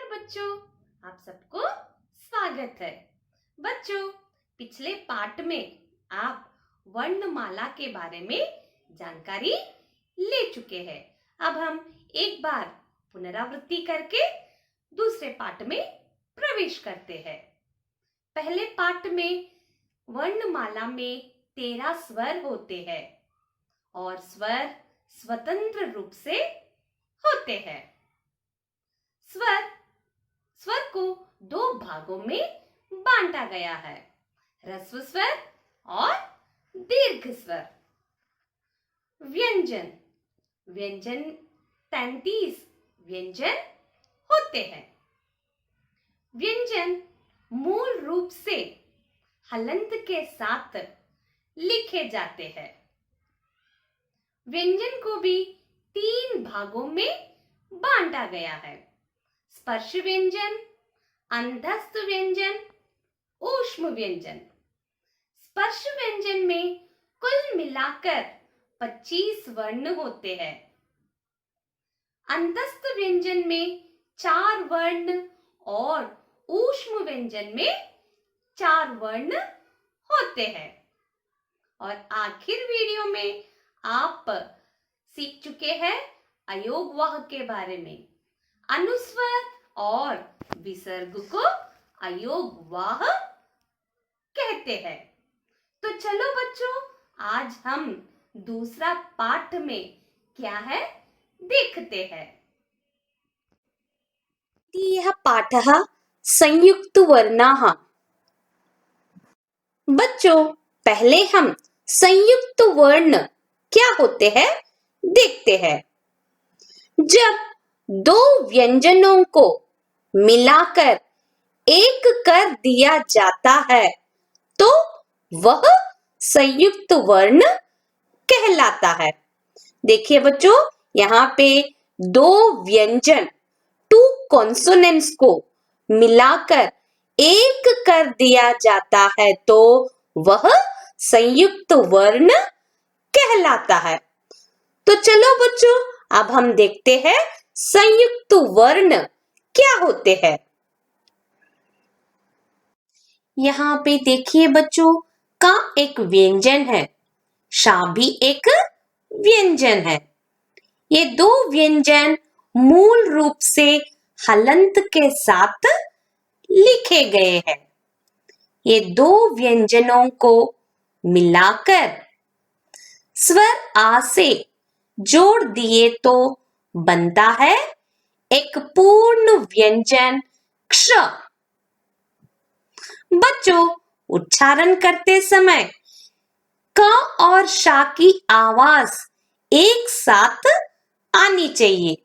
बच्चों, आप सबको स्वागत है। बच्चों, पिछले पाठ में आप वर्णमाला के बारे में जानकारी ले चुके हैं। अब हम एक बार पुनरावृत्ति करके दूसरे पाठ में प्रवेश करते हैं। पहले पाठ में वर्णमाला में 13 स्वर होते हैं और स्वर स्वतंत्र रूप से होते हैं। स्वर को दो भागों में बांटा गया है, ह्रस्व स्वर और दीर्घ स्वर। व्यंजन 33 व्यंजन होते हैं। व्यंजन मूल रूप से हलंत के साथ लिखे जाते हैं। व्यंजन को भी 3 भागों में बांटा गया है, स्पर्श व्यंजन, अंतस्थ व्यंजन, ऊष्म व्यंजन। स्पर्श व्यंजन में कुल मिलाकर 25 वर्ण होते हैं। अंतस्थ व्यंजन में 4 वर्ण और ऊष्म व्यंजन में 4 वर्ण होते हैं। और आखिर वीडियो में आप सीख चुके हैं अयोगवाह के बारे में। अनुस्वर और विसर्ग को अयोगवाह कहते हैं। तो चलो बच्चों, आज हम दूसरा पाठ में क्या है देखते हैं। यह पाठः संयुक्तवर्णाः। बच्चों, पहले हम संयुक्त वर्ण क्या होते हैं देखते हैं। जब 2 व्यंजनों को मिलाकर एक कर दिया जाता है तो वह संयुक्त वर्ण कहलाता है। देखिए बच्चों, यहाँ पे 2 व्यंजन 2 कॉन्सोनेंट्स को मिलाकर एक कर दिया जाता है तो वह संयुक्त वर्ण कहलाता है। तो चलो बच्चों, अब हम देखते हैं संयुक्त वर्ण क्या होते हैं। यहाँ पे देखिए बच्चों, का एक व्यंजन है, शा भी एक व्यंजन है। ये 2 व्यंजन मूल रूप से हलंत के साथ लिखे गए हैं। ये 2 व्यंजनों को मिलाकर स्वर आ से जोड़ दिए तो बनता है एक पूर्ण व्यंजन क्ष। बच्चों, उच्चारण करते समय क और शा की आवाज एक साथ आनी चाहिए,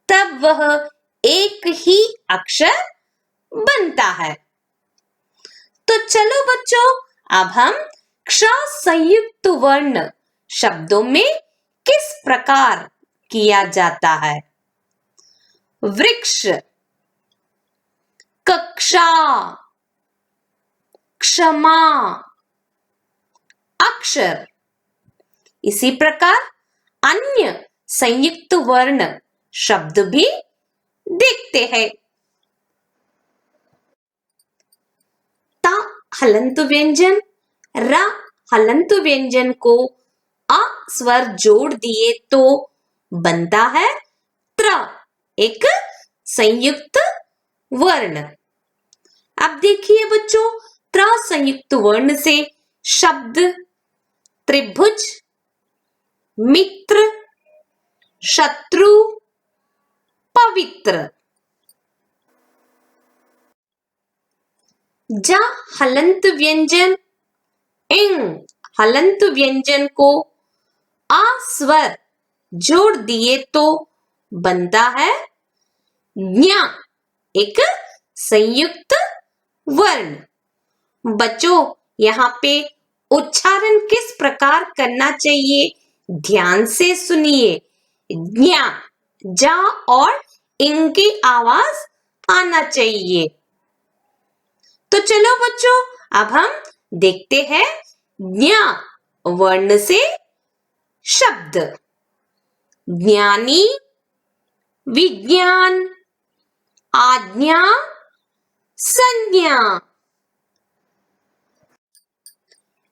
तब वह एक ही अक्षर बनता है। तो चलो बच्चों, अब हम क्ष संयुक्त वर्ण शब्दों में किस प्रकार किया जाता है। वृक्ष, कक्षा, क्षमा, अक्षर। इसी प्रकार अन्य संयुक्त वर्ण शब्द भी देखते हैं। ता हलंत व्यंजन, रा हलंत व्यंजन को अ स्वर जोड़ दिए तो बनता है त्र, एक संयुक्त वर्ण। अब देखिए बच्चों, त्र संयुक्त वर्ण से शब्द त्रिभुज, मित्र, शत्रु, पवित्र। जा हलंत व्यंजन, इंग हलंत व्यंजन को आ स्वर जोड़ दिए तो बनता है ज्ञा, एक संयुक्त वर्ण। बच्चों, यहाँ पे उच्चारण किस प्रकार करना चाहिए ध्यान से सुनिए। ज्ञा, जा और इंग की आवाज आना चाहिए। तो चलो बच्चों, अब हम देखते हैं ज्ञा वर्ण से शब्द। ज्ञानी, विज्ञान, आज्ञा, संज्ञा।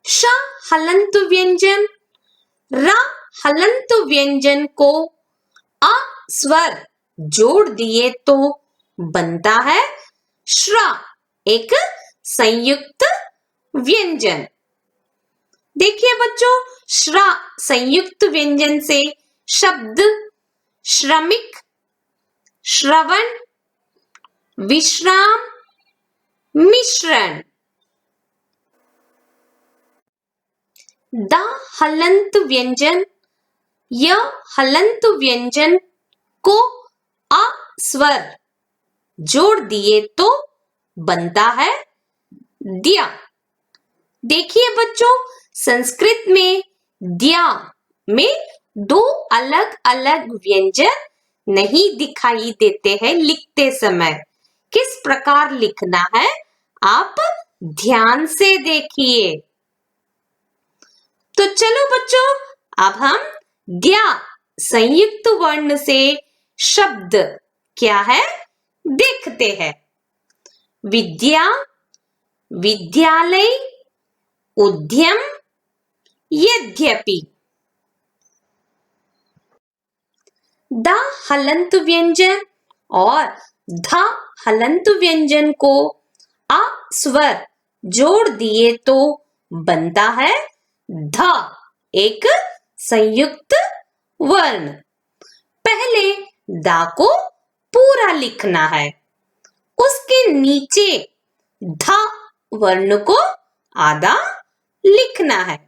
श हलंत व्यंजन, र हलंत व्यंजन को अ स्वर जोड़ दिए तो बनता है श्र, एक संयुक्त व्यंजन। देखिए बच्चों, श्र संयुक्त व्यंजन से शब्द श्रमिक, श्रवण, विश्राम, मिश्रण। द हलंत व्यंजन, य हलंत व्यंजन को अ स्वर जोड़ दिए तो बनता है द्या। देखिए बच्चों, संस्कृत में द्या में दो अलग अलग व्यंजन नहीं दिखाई देते हैं लिखते समय। किस प्रकार लिखना है आप ध्यान से देखिए। तो चलो बच्चों, अब हम द्या संयुक्त वर्ण से शब्द क्या है देखते हैं। विद्या, विद्यालय, उद्यम, यद्यपि। द हलंत व्यंजन और ध हलंत व्यंजन को अ स्वर जोड़ दिए तो बनता है ध, एक संयुक्त वर्ण। पहले दा को पूरा लिखना है, उसके नीचे ध वर्ण को आधा लिखना है।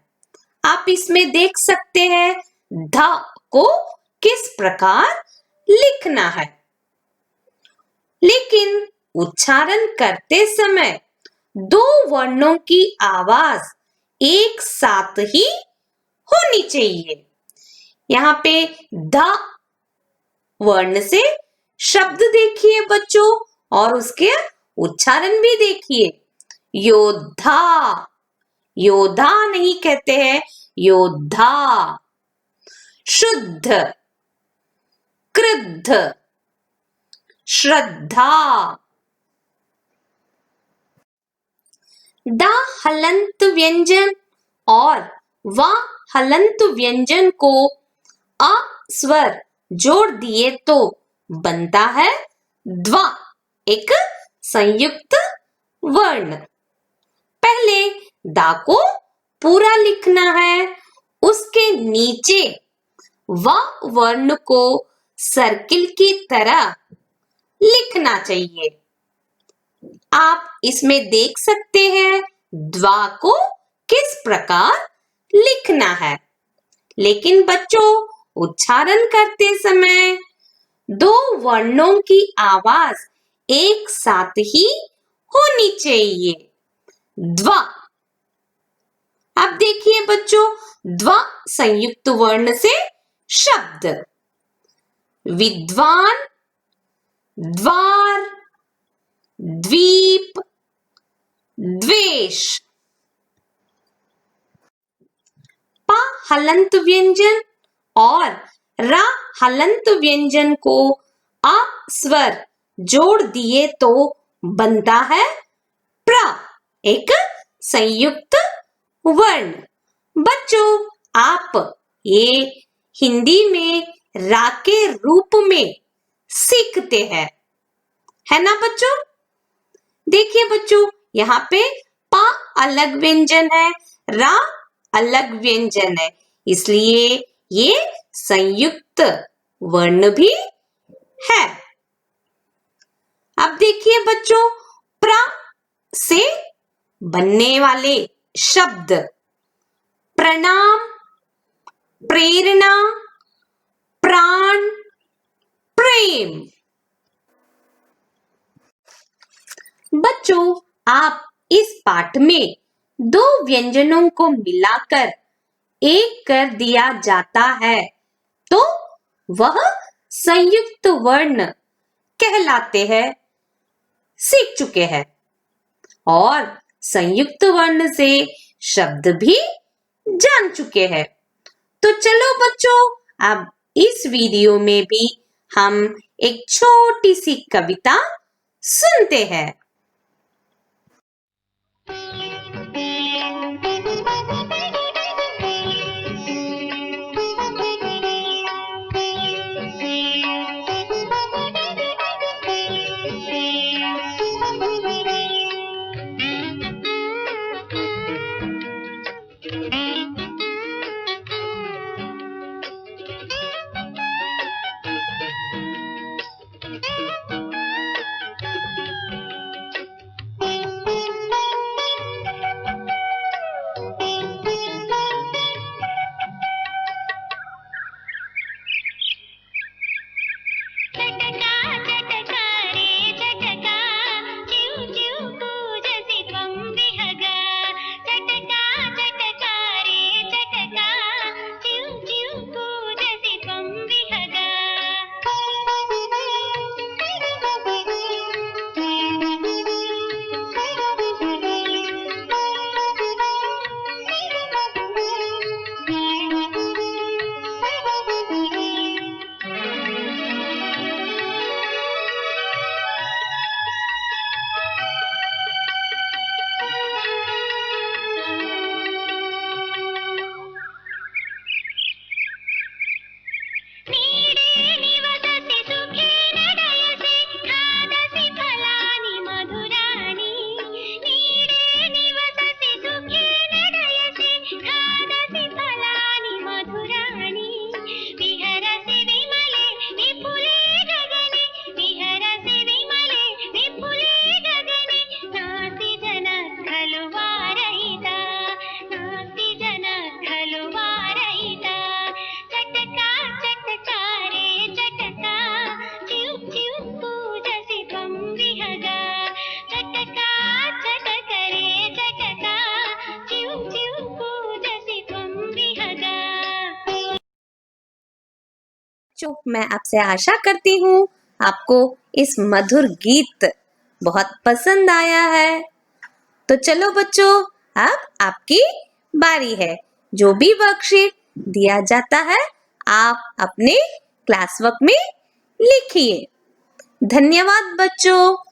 आप इसमें देख सकते हैं ध को किस प्रकार लिखना है, लेकिन उच्चारण करते समय दो वर्णों की आवाज एक साथ ही होनी चाहिए। यहाँ पे ध वर्ण से शब्द देखिए बच्चों और उसके उच्चारण भी देखिए। योद्धा, योद्धा नहीं कहते हैं, योद्धा। शुद्ध, क्रुद्ध, श्रद्धा। द हलंत व्यंजन और व हलंत व्यंजन को अ स्वर जोड़ दिए तो बनता है द्वा, एक संयुक्त वर्ण। पहले दा को पूरा लिखना है, उसके नीचे व वर्ण को सर्किल की तरह लिखना चाहिए। आप इसमें देख सकते हैं द्वा को किस प्रकार लिखना है, लेकिन बच्चों उच्चारण करते समय दो वर्णों की आवाज एक साथ ही होनी चाहिए। द्वा। अब देखिए बच्चों, द्वा संयुक्त वर्ण से शब्द विद्वान, द्वार, द्वीप, द्वेष। प हलंत व्यंजन और र हलंत व्यंजन को अ स्वर जोड़ दिए तो बनता है प्र, एक संयुक्त वर्ण। बच्चों आप ये हिंदी में रा के रूप में सीखते हैं, है ना बच्चों। देखिए बच्चों, यहाँ पे प अलग व्यंजन है, रा अलग व्यंजन है, इसलिए ये संयुक्त वर्ण भी है। अब देखिए बच्चों, प्र से बनने वाले शब्द प्रणाम, प्रेरणा, प्राण, प्रेम। बच्चों आप इस पाठ में दो व्यंजनों को मिलाकर एक कर दिया जाता है तो वह संयुक्त वर्ण कहलाते हैं, सीख चुके हैं। और संयुक्त वर्ण से शब्द भी जान चुके हैं। तो चलो बच्चों, अब इस वीडियो में भी हम एक छोटी सी कविता सुनते हैं। मैं आपसे आशा करती हूँ आपको इस मधुर गीत बहुत पसंद आया है। तो चलो बच्चों, अब आपकी बारी है। जो भी वर्कशीट दिया जाता है आप अपने क्लास वर्क में लिखिए। धन्यवाद बच्चों।